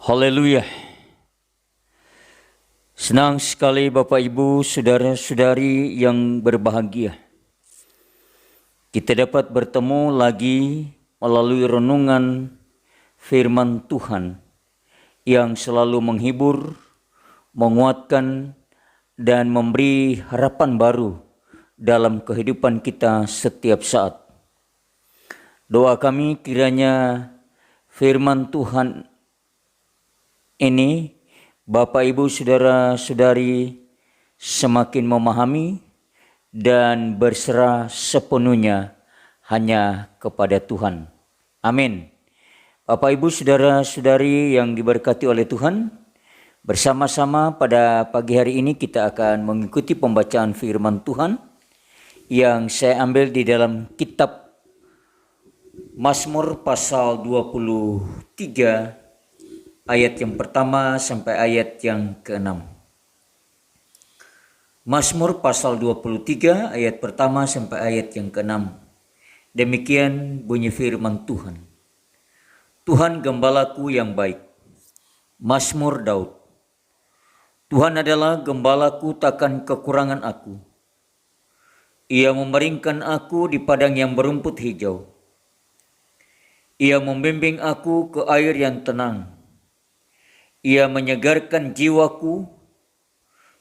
Haleluya. Senang sekali Bapak Ibu, saudara-saudari yang berbahagia. Kita dapat bertemu lagi melalui renungan firman Tuhan yang selalu menghibur, menguatkan, dan memberi harapan baru dalam kehidupan kita setiap saat. Doa kami kiranya firman Tuhan ini Bapak Ibu saudara-saudari semakin memahami dan berserah sepenuhnya hanya kepada Tuhan. Amin. Bapak Ibu saudara-saudari yang diberkati oleh Tuhan, bersama-sama pada pagi hari ini kita akan mengikuti pembacaan firman Tuhan yang saya ambil di dalam kitab Mazmur pasal 23 ayat yang pertama sampai ayat yang ke-6. Mazmur pasal 23 ayat pertama sampai ayat yang ke-6. Demikian bunyi firman Tuhan. Tuhan gembalaku yang baik. Mazmur Daud. Tuhan adalah gembalaku, takkan kekurangan aku. Ia memeringkan aku di padang yang berumput hijau. Ia membimbing aku ke air yang tenang. Ia menyegarkan jiwaku,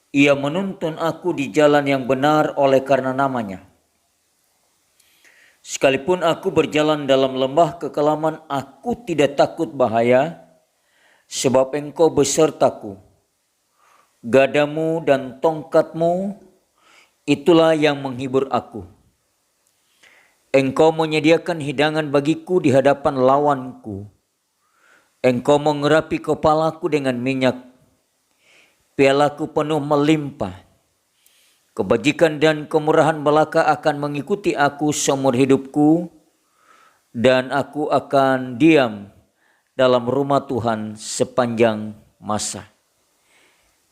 ia menuntun aku di jalan yang benar oleh karena namanya. Sekalipun aku berjalan dalam lembah kekelaman, aku tidak takut bahaya, sebab Engkau besertaku. Gadamu dan tongkatmu, itulah yang menghibur aku. Engkau menyediakan hidangan bagiku di hadapan lawanku. Engkau mengurapi kepalaku dengan minyak, pialaku penuh melimpah. Kebajikan dan kemurahan belaka akan mengikuti aku seumur hidupku, dan aku akan diam dalam rumah Tuhan sepanjang masa.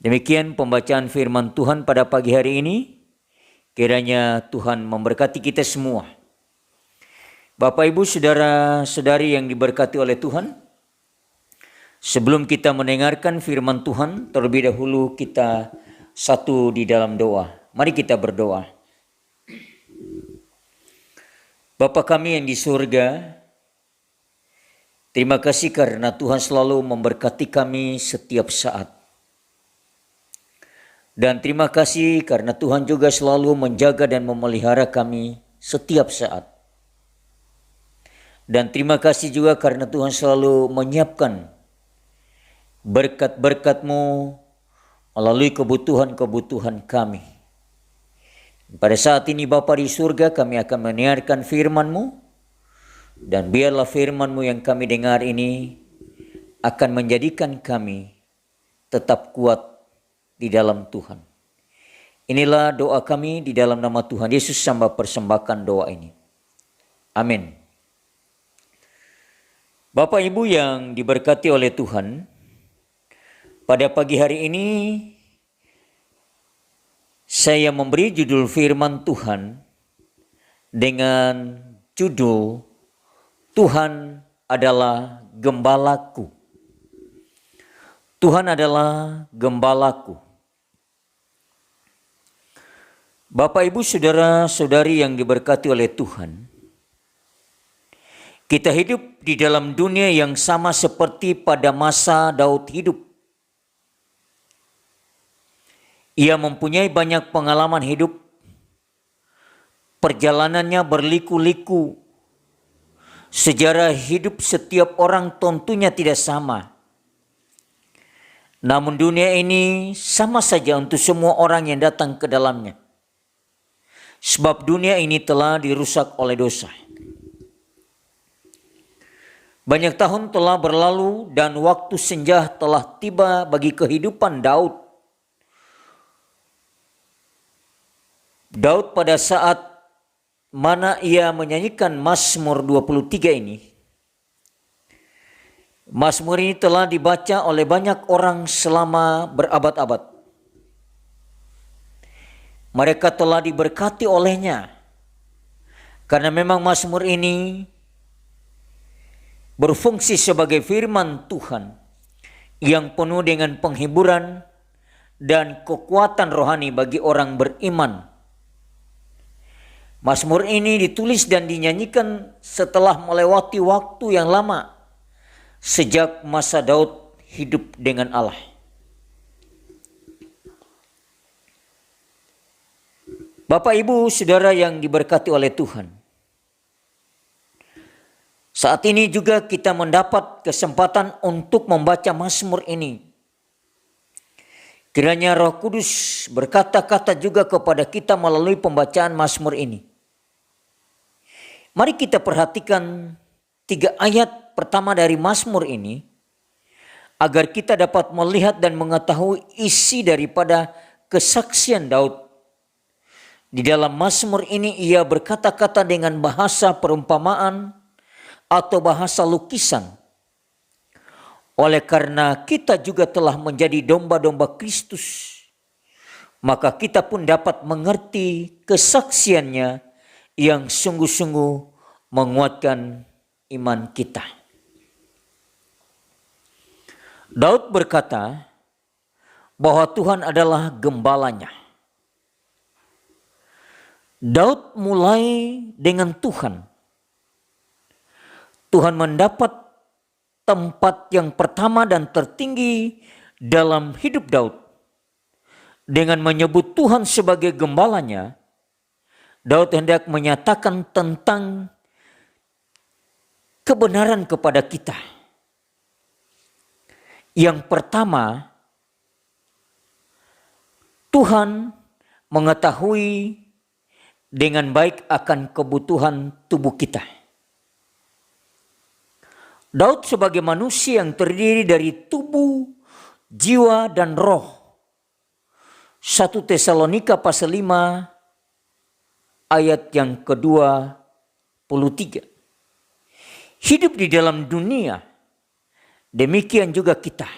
Demikian pembacaan firman Tuhan pada pagi hari ini. Kiranya Tuhan memberkati kita semua. Bapak Ibu saudara-saudari yang diberkati oleh Tuhan, sebelum kita mendengarkan firman Tuhan, terlebih dahulu kita satu di dalam doa. Mari kita berdoa. Bapa kami yang di surga, terima kasih karena Tuhan selalu memberkati kami setiap saat. Dan terima kasih karena Tuhan juga selalu menjaga dan memelihara kami setiap saat. Dan terima kasih juga karena Tuhan selalu menyiapkan berkat-berkat-Mu melalui kebutuhan-kebutuhan kami. Pada saat ini Bapa di surga, kami akan mendengarkan firman-Mu, dan biarlah firman-Mu yang kami dengar ini akan menjadikan kami tetap kuat di dalam Tuhan. Inilah doa kami di dalam nama Tuhan Yesus, hamba persembahkan doa ini. Amin. Bapak Ibu yang diberkati oleh Tuhan, pada pagi hari ini saya memberi judul firman Tuhan dengan judul Tuhan adalah gembalaku. Tuhan adalah gembalaku. Bapak Ibu saudara-saudari yang diberkati oleh Tuhan, kita hidup di dalam dunia yang sama seperti pada masa Daud hidup. Ia mempunyai banyak pengalaman hidup, perjalanannya berliku-liku. Sejarah hidup setiap orang tentunya tidak sama. Namun dunia ini sama saja untuk semua orang yang datang ke dalamnya. Sebab dunia ini telah dirusak oleh dosa. Banyak tahun telah berlalu dan waktu senja telah tiba bagi kehidupan Daud. Daud pada saat mana ia menyanyikan Mazmur 23 ini. Mazmur ini telah dibaca oleh banyak orang selama berabad-abad. Mereka telah diberkati olehnya. Karena memang Mazmur ini berfungsi sebagai firman Tuhan yang penuh dengan penghiburan dan kekuatan rohani bagi orang beriman. Mazmur ini ditulis dan dinyanyikan setelah melewati waktu yang lama sejak masa Daud hidup dengan Allah. Bapak, Ibu, Saudara yang diberkati oleh Tuhan. Saat ini juga kita mendapat kesempatan untuk membaca Mazmur ini. Kiranya Roh Kudus berkata-kata juga kepada kita melalui pembacaan Mazmur ini. Mari kita perhatikan 3 ayat pertama dari Mazmur ini, agar kita dapat melihat dan mengetahui isi daripada kesaksian Daud. Di dalam Mazmur ini ia berkata-kata dengan bahasa perumpamaan atau bahasa lukisan. Oleh karena kita juga telah menjadi domba-domba Kristus, maka kita pun dapat mengerti kesaksiannya yang sungguh-sungguh menguatkan iman kita. Daud berkata bahwa Tuhan adalah gembalanya. Daud mulai dengan Tuhan. Tuhan mendapat tempat yang pertama dan tertinggi dalam hidup Daud. Dengan menyebut Tuhan sebagai gembalanya, Daud hendak menyatakan tentang kebenaran kepada kita. Yang pertama, Tuhan mengetahui dengan baik akan kebutuhan tubuh kita. Daud sebagai manusia yang terdiri dari tubuh, jiwa, dan roh. 1 Tesalonika pasal 5 ayat yang ke-23. Hidup di dalam dunia, demikian juga kita.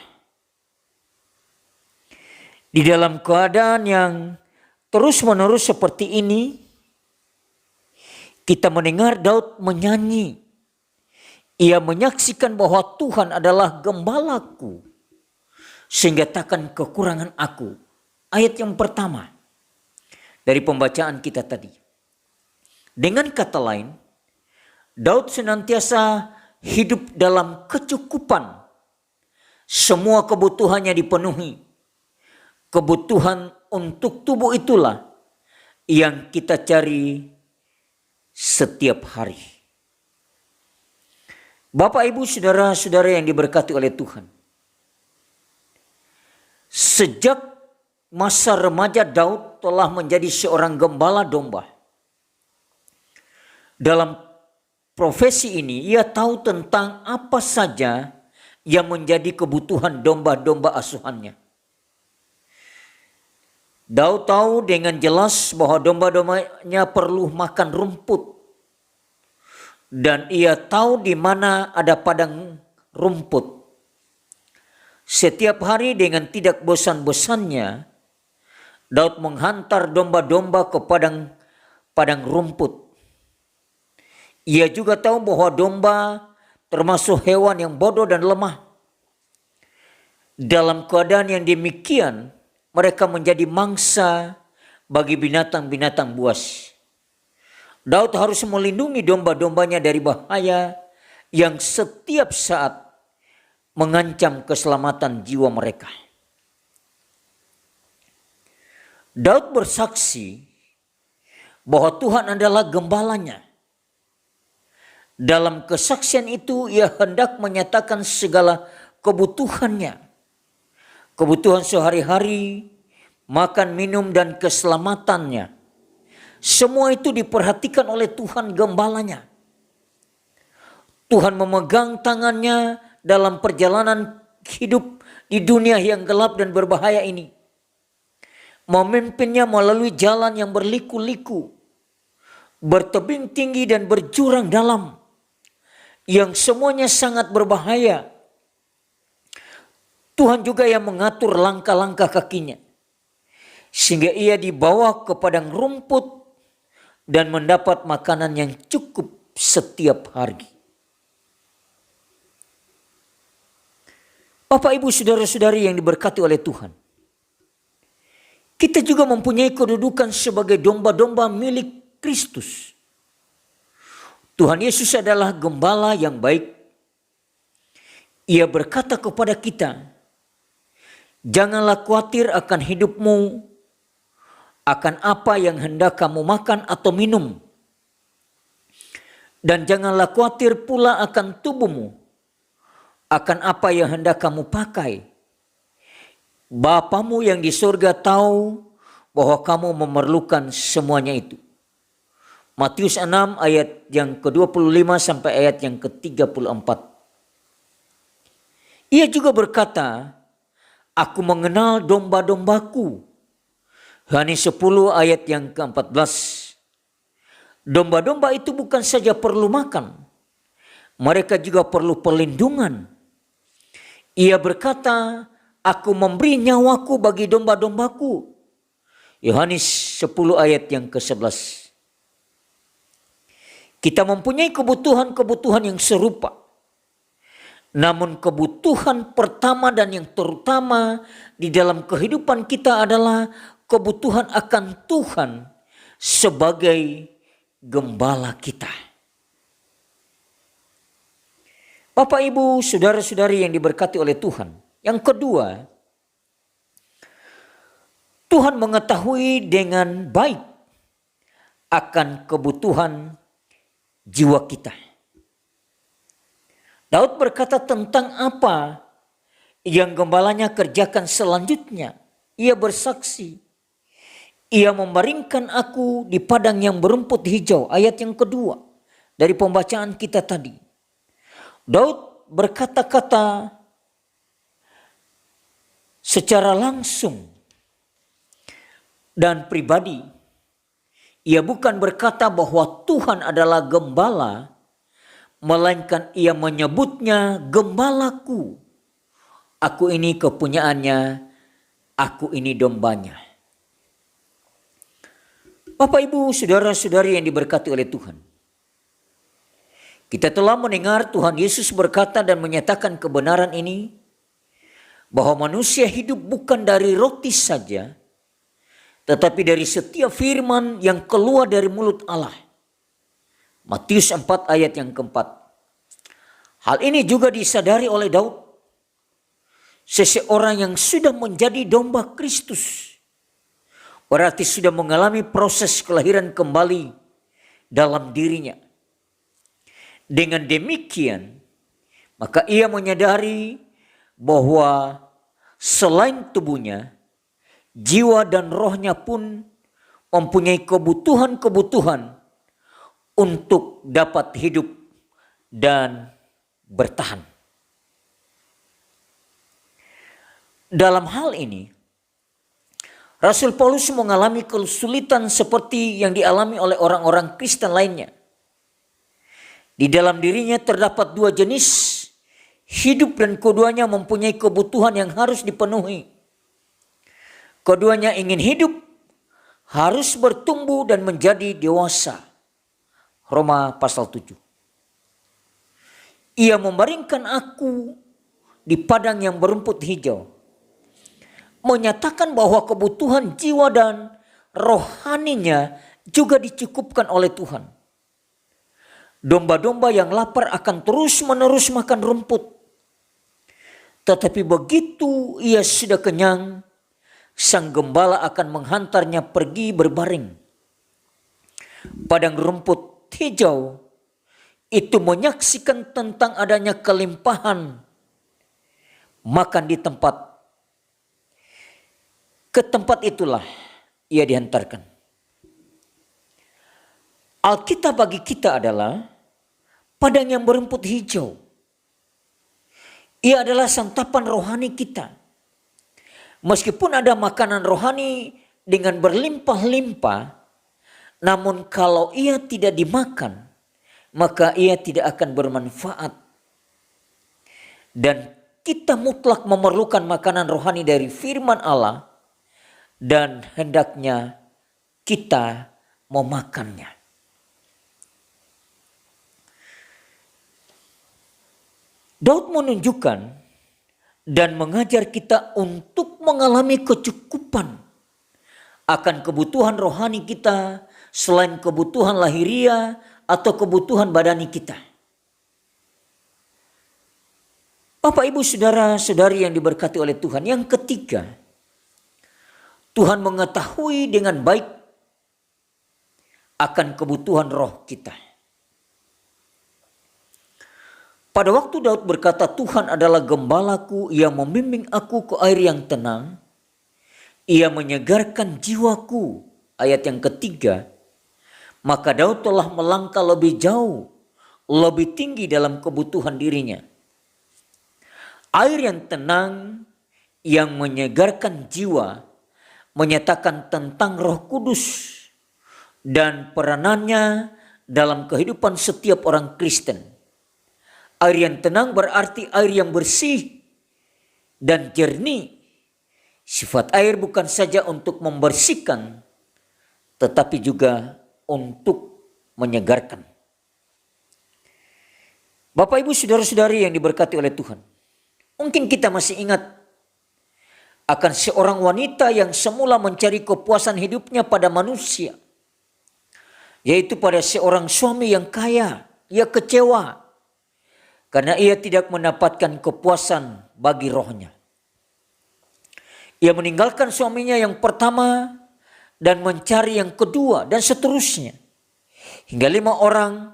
Di dalam keadaan yang terus-menerus seperti ini, kita mendengar Daud menyanyi. Ia menyaksikan bahwa Tuhan adalah gembalaku, sehingga takkan kekurangan aku. Ayat yang pertama dari pembacaan kita tadi. Dengan kata lain, Daud senantiasa hidup dalam kecukupan. Semua kebutuhannya dipenuhi. Kebutuhan untuk tubuh itulah yang kita cari setiap hari. Bapak, Ibu, Saudara-saudara yang diberkati oleh Tuhan. Sejak masa remaja Daud telah menjadi seorang gembala domba. Dalam profesi ini ia tahu tentang apa saja yang menjadi kebutuhan domba-domba asuhannya. Daud tahu dengan jelas bahwa domba-dombanya perlu makan rumput. Dan ia tahu di mana ada padang rumput. Setiap hari dengan tidak bosan-bosannya, Daud menghantar domba-domba ke padang rumput. Ia juga tahu bahwa domba termasuk hewan yang bodoh dan lemah. Dalam keadaan yang demikian, mereka menjadi mangsa bagi binatang-binatang buas. Daud harus melindungi domba-dombanya dari bahaya yang setiap saat mengancam keselamatan jiwa mereka. Daud bersaksi bahwa Tuhan adalah gembalanya. Dalam kesaksian itu ia hendak menyatakan segala kebutuhannya. Kebutuhan sehari-hari, makan, minum, dan keselamatannya. Semua itu diperhatikan oleh Tuhan gembalanya. Tuhan memegang tangannya dalam perjalanan hidup di dunia yang gelap dan berbahaya ini. Memimpinnya melalui jalan yang berliku-liku, bertebing tinggi dan berjurang dalam, yang semuanya sangat berbahaya. Tuhan juga yang mengatur langkah-langkah kakinya, sehingga ia dibawa ke padang rumput dan mendapat makanan yang cukup setiap hari. Bapak, Ibu, saudara-saudari yang diberkati oleh Tuhan. Kita juga mempunyai kedudukan sebagai domba-domba milik Kristus. Tuhan Yesus adalah gembala yang baik. Ia berkata kepada kita, janganlah khawatir akan hidupmu, akan apa yang hendak kamu makan atau minum. Dan janganlah khawatir pula akan tubuhmu, akan apa yang hendak kamu pakai. Bapamu yang di surga tahu bahwa kamu memerlukan semuanya itu. Matius 6 ayat yang ke-25 sampai ayat yang ke-34. Ia juga berkata, aku mengenal domba-dombaku. Yohanes 10 ayat yang ke-14. Domba-domba itu bukan saja perlu makan, mereka juga perlu perlindungan. Ia berkata, aku memberi nyawaku bagi domba-dombaku. Yohanes 10 ayat yang ke-11. Kita mempunyai kebutuhan-kebutuhan yang serupa. Namun kebutuhan pertama dan yang terutama di dalam kehidupan kita adalah kebutuhan akan Tuhan sebagai gembala kita. Bapak, Ibu, saudara-saudari yang diberkati oleh Tuhan. Yang kedua, Tuhan mengetahui dengan baik akan kebutuhan jiwa kita. Daud berkata tentang apa yang gembalanya kerjakan selanjutnya. Ia bersaksi, ia membaringkan aku di padang yang berumput hijau. Ayat yang kedua dari pembacaan kita tadi. Daud berkata-kata secara langsung dan pribadi. Ia bukan berkata bahwa Tuhan adalah gembala, melainkan ia menyebutnya gembalaku. Aku ini kepunyaannya, aku ini dombanya. Bapak, Ibu, saudara-saudari yang diberkati oleh Tuhan. Kita telah mendengar Tuhan Yesus berkata dan menyatakan kebenaran ini, bahwa manusia hidup bukan dari roti saja, tetapi dari setiap firman yang keluar dari mulut Allah. Matius 4 ayat yang keempat. Hal ini juga disadari oleh Daud. Seseorang yang sudah menjadi domba Kristus berarti sudah mengalami proses kelahiran kembali dalam dirinya. Dengan demikian, maka ia menyadari bahwa selain tubuhnya, jiwa dan rohnya pun mempunyai kebutuhan-kebutuhan untuk dapat hidup dan bertahan. Dalam hal ini, Rasul Paulus mengalami kesulitan seperti yang dialami oleh orang-orang Kristen lainnya. Di dalam dirinya terdapat dua jenis hidup dan keduanya mempunyai kebutuhan yang harus dipenuhi. Keduanya ingin hidup, harus bertumbuh dan menjadi dewasa. Roma pasal 7. Ia membaringkan aku di padang yang berumput hijau. Menyatakan bahwa kebutuhan jiwa dan rohaninya juga dicukupkan oleh Tuhan. Domba-domba yang lapar akan terus-menerus makan rumput. Tetapi begitu ia sudah kenyang, sang gembala akan menghantarnya pergi berbaring. Padang rumput hijau itu menyaksikan tentang adanya kelimpahan makan di tempat. Ke tempat itulah ia dihantarkan. Alkitab bagi kita adalah padang yang berumput hijau. Ia adalah santapan rohani kita. Meskipun ada makanan rohani dengan berlimpah-limpah, namun kalau ia tidak dimakan, maka ia tidak akan bermanfaat. Dan kita mutlak memerlukan makanan rohani dari firman Allah, dan hendaknya kita memakannya. Daud menunjukkan dan mengajar kita untuk mengalami kecukupan akan kebutuhan rohani kita selain kebutuhan lahiriah atau kebutuhan badani kita. Bapak, Ibu, saudara-saudari yang diberkati oleh Tuhan, yang ketiga, Tuhan mengetahui dengan baik akan kebutuhan roh kita. Pada waktu Daud berkata, Tuhan adalah gembalaku, ia membimbing aku ke air yang tenang, ia menyegarkan jiwaku, ayat yang ketiga, maka Daud telah melangkah lebih jauh, lebih tinggi dalam kebutuhan dirinya. Air yang tenang, yang menyegarkan jiwa, menyatakan tentang Roh Kudus dan peranannya dalam kehidupan setiap orang Kristen. Air yang tenang berarti air yang bersih dan jernih. Sifat air bukan saja untuk membersihkan, tetapi juga untuk menyegarkan. Bapak, Ibu, saudara-saudari yang diberkati oleh Tuhan, mungkin kita masih ingat akan seorang wanita yang semula mencari kepuasan hidupnya pada manusia, yaitu pada seorang suami yang kaya. Ia kecewa karena ia tidak mendapatkan kepuasan bagi rohnya. Ia meninggalkan suaminya yang pertama dan mencari yang kedua dan seterusnya. Hingga 5 orang,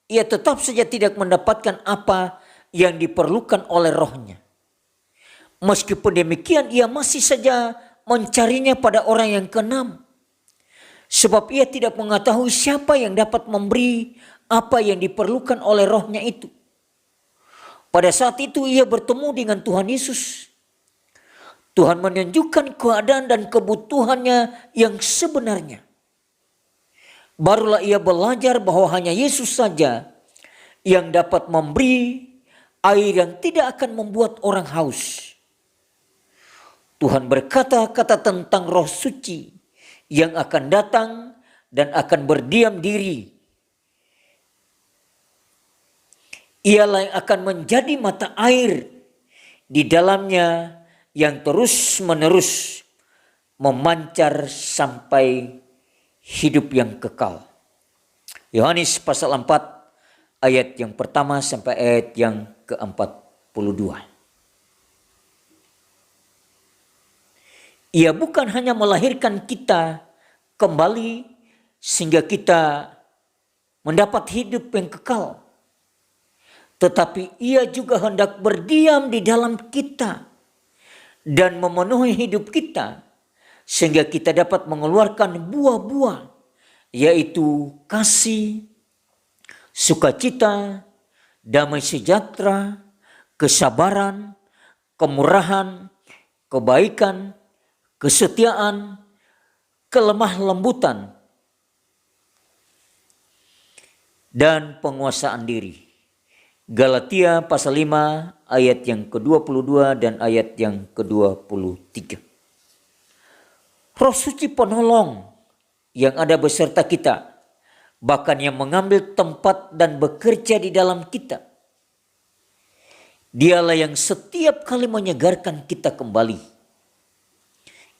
ia tetap saja tidak mendapatkan apa yang diperlukan oleh rohnya. Meskipun demikian, ia masih saja mencarinya pada orang yang ke-6. Sebab ia tidak mengetahui siapa yang dapat memberi apa yang diperlukan oleh rohnya itu. Pada saat itu ia bertemu dengan Tuhan Yesus. Tuhan menunjukkan keadaan dan kebutuhannya yang sebenarnya. Barulah ia belajar bahwa hanya Yesus saja yang dapat memberi air yang tidak akan membuat orang haus. Tuhan berkata-kata tentang Roh Suci yang akan datang dan akan berdiam diri. Ialah yang akan menjadi mata air di dalamnya yang terus-menerus memancar sampai hidup yang kekal. Yohanes pasal 4 ayat yang pertama sampai ayat yang ke-42. Ia bukan hanya melahirkan kita kembali sehingga kita mendapat hidup yang kekal, tetapi ia juga hendak berdiam di dalam kita dan memenuhi hidup kita sehingga kita dapat mengeluarkan buah-buah, yaitu kasih, sukacita, damai sejahtera, kesabaran, kemurahan, kebaikan, kesetiaan, kelemah lembutan, dan penguasaan diri. Galatia pasal 5 ayat yang ke-22 dan ayat yang ke-23. Roh Suci penolong yang ada beserta kita, bahkan yang mengambil tempat dan bekerja di dalam kita. Dialah yang setiap kali menyegarkan kita kembali.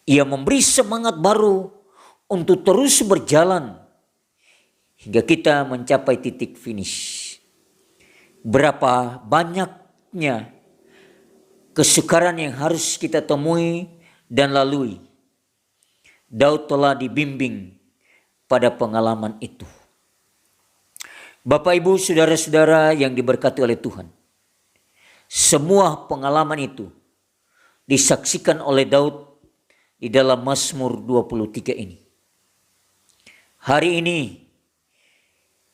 Ia memberi semangat baru untuk terus berjalan hingga kita mencapai titik finish. Berapa banyaknya kesukaran yang harus kita temui dan lalui. Daud telah dibimbing pada pengalaman itu. Bapak, Ibu, saudara-saudara yang diberkati oleh Tuhan, semua pengalaman itu disaksikan oleh Daud di dalam Mazmur 23 ini. Hari ini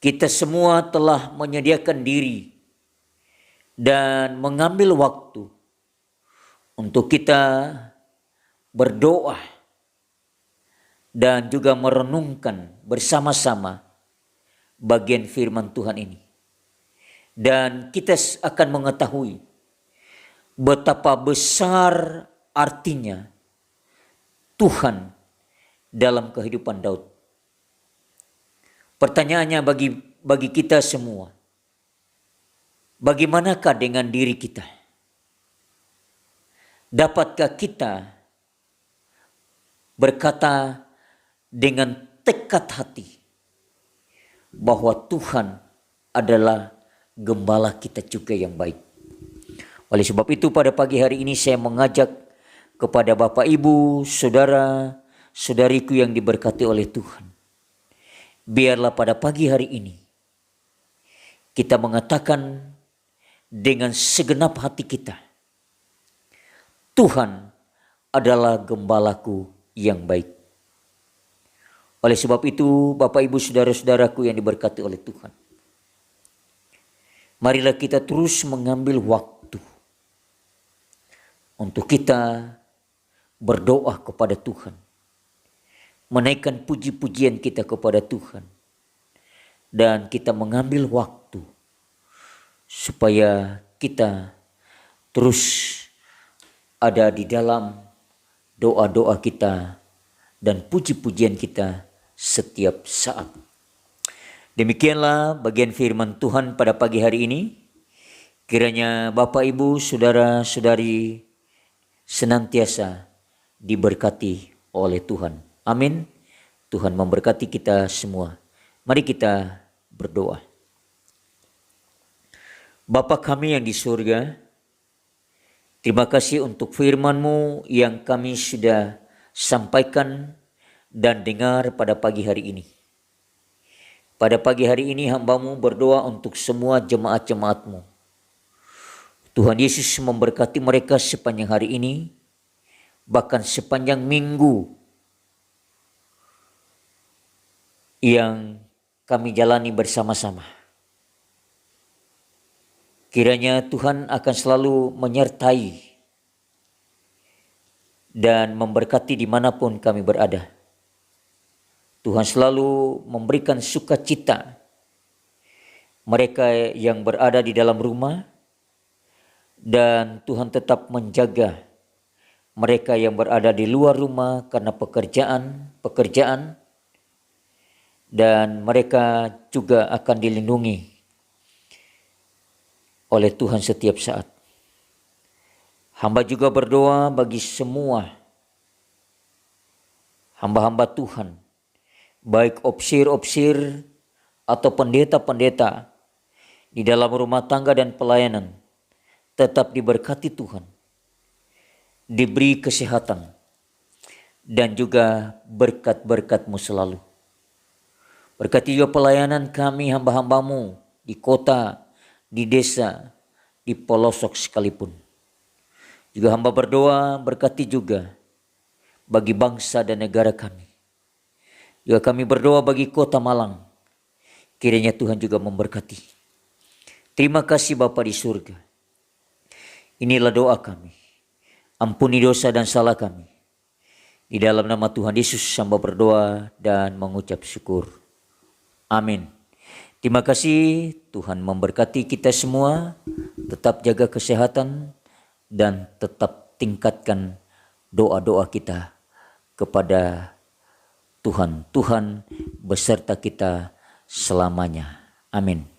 kita semua telah menyediakan diri dan mengambil waktu untuk kita berdoa dan juga merenungkan bersama-sama bagian firman Tuhan ini. Dan kita akan mengetahui betapa besar artinya Tuhan dalam kehidupan Daud. Pertanyaannya bagi kita semua, bagaimanakah dengan diri kita? Dapatkah kita berkata dengan tekad hati bahwa Tuhan adalah gembala kita juga yang baik? Oleh sebab itu pada pagi hari ini saya mengajak kepada Bapak Ibu, Saudara, Saudariku yang diberkati oleh Tuhan. Biarlah pada pagi hari ini kita mengatakan dengan segenap hati kita, Tuhan adalah gembalaku yang baik. Oleh sebab itu, Bapak Ibu Saudara-saudaraku yang diberkati oleh Tuhan, marilah kita terus mengambil waktu untuk kita berdoa kepada Tuhan, menaikkan puji-pujian kita kepada Tuhan, dan kita mengambil waktu supaya kita terus ada di dalam doa-doa kita dan puji-pujian kita setiap saat. Demikianlah bagian firman Tuhan pada pagi hari ini. Kiranya Bapak, Ibu, Saudara-saudari senantiasa diberkati oleh Tuhan. Amin. Tuhan memberkati kita semua. Mari kita berdoa. Bapa kami yang di surga, terima kasih untuk firman-Mu yang kami sudah sampaikan dan dengar pada pagi hari ini. Pada pagi hari ini hamba-Mu berdoa untuk semua jemaat-jemaat-Mu. Tuhan Yesus memberkati mereka sepanjang hari ini, bahkan sepanjang minggu yang kami jalani bersama-sama. Kiranya Tuhan akan selalu menyertai dan memberkati dimanapun kami berada. Tuhan selalu memberikan sukacita mereka yang berada di dalam rumah, dan Tuhan tetap menjaga mereka yang berada di luar rumah karena pekerjaan, dan mereka juga akan dilindungi oleh Tuhan setiap saat. Hamba juga berdoa bagi semua hamba-hamba Tuhan, baik opsir-opsir atau pendeta-pendeta di dalam rumah tangga dan pelayanan, tetap diberkati Tuhan, diberi kesehatan, dan juga berkat-berkat-Mu selalu. Berkati juga pelayanan kami hamba-hamba-Mu di kota, di desa, di pelosok sekalipun. Juga hamba berdoa berkati juga bagi bangsa dan negara kami. Juga kami berdoa bagi kota Malang. Kiranya Tuhan juga memberkati. Terima kasih Bapa di surga. Inilah doa kami. Ampuni dosa dan salah kami. Di dalam nama Tuhan Yesus hamba berdoa dan mengucap syukur. Amin. Terima kasih, Tuhan memberkati kita semua. Tetap jaga kesehatan dan tetap tingkatkan doa-doa kita kepada Tuhan. Tuhan beserta kita selamanya. Amin.